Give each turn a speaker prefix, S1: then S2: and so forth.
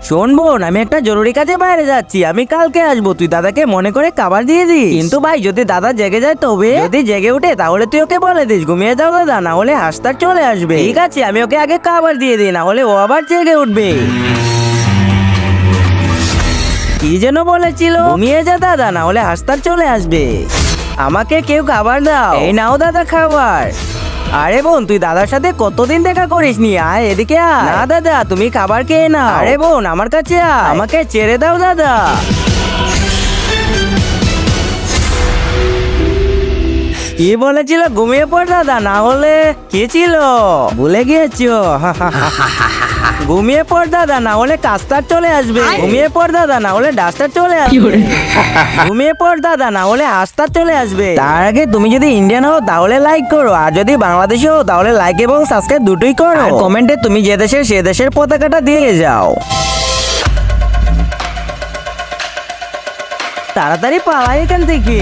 S1: শোন বোন, আমি একটা জরুরি কাজে বাইরে যাচ্ছি, আমি কালকে আসবো, তুই দাদাকে মনে করে খাবার দিয়ে দিস। কিন্তু ভাই যদি দাদা জেগে যায় তবে? যদি জেগে উঠে তাহলে তুই ওকে বলে দিস ঘুমিয়ে যাও দাদা, না হলে হাসতার চলে আসবে। ঠিক আছে, আমি ওকে আগে খাবার দিয়ে দিই, না হলে ও আবার জেগে উঠবে। কি যেন বলেছিল? ঘুমিয়ে যা দাদা, না হলে হাসতার চলে আসবে। আমাকে কেউ খাবার দাও। এই নাও দাদা খাবার। আরে বোন, তুই দাদার সাথে কতদিন দেখা করিস নি, আয় এদিকে আয়। না দাদা, তুমি খাবার খেয়ে নাও। আরে বোন, আমার কাছে আয়, আমাকে ছেড়ে দাও দাদা। কি বলেছিল? ঘুমিয়ে পড় দাদা, না হলে কি ছিল ভুলে গিয়েছো? ঘুমিয়ে পড় দাদা, না হলে কাস্টার চলে আসবে। ঘুমিয়ে পড় দাদা, না হলে ডাস্টার চলে আসবে। ঘুমিয়ে পড় দাদা, না হলে হাসতার চলে আসবে। তার আগে তুমি যদি ইন্ডিয়ান হও তাহলে লাইক করো, আর যদি বাংলাদেশি হও তাহলে লাইক এবং সাবস্ক্রাইব দুটোই করো। আর কমেন্টে তুমি যে দেশের সে দেশের পতাকাটা দিয়ে যাও। তাড়াতাড়ি পালাই এখান থেকে।